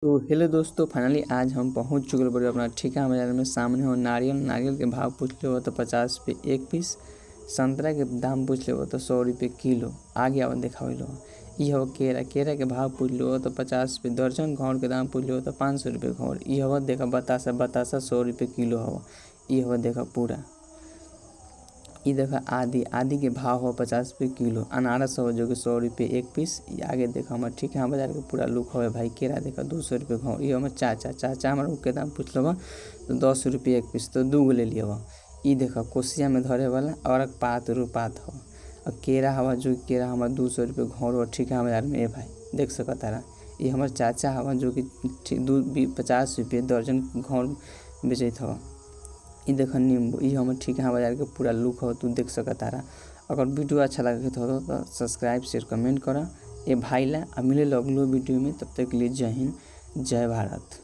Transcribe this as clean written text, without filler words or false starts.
तो हेलो दोस्तों, फाइनली आज हम पहुंच चुके बड़े अपना ठेका बाजार में। सामने हो नारियल के भाव पूछ ले हो तो 50 रुपये एक पीस। संतरा के दाम पूछ ले हो तो 100 रुपये किलो। आगे आओ देखा लो। ये हो केरा के भाव पूछ लो तो 50 रुपये दर्जन। घौर के दाम पूछ लो तो 500 रुपये घौर। ये हो देखा बतासा 100 रुपये किलो हो। ये हो देखा पूरा। ये देखा आदि के भाव हो 50 रुपये किलो। अनारस हो जो कि 100 रुपये एक पीस। ये आगे देखा हमारे ठीक है बाजार के पूरा लुक हो भाई। केरा देखा 200 रुपये घाव। ये हमारे चाचा हमारे के दाम पूछ लो तो 10 रुपये एक पीस, तो 2 गो ले लियो। ये देखा कोसिया में धरे वाला और पात हो। और केरा हवा जो केरा हमारे 200 रुपये घाव और ठीक है बाजार में भाई देख सकता रहा। ये हमारे चाचा हवा जो कि 50 रुपये दर्जन घाव बेचत हो। ये देख नींबू। ये हमारे ठीक है बाजार के पूरा लुक हो तू देख सकता रहा। अगर वीडियो अच्छा लगे तो सब्सक्राइब शेयर कमेंट करा। ये भाई ला मिले अगलो वीडियो में। तब तक के लिए जय हिंद जय भारत।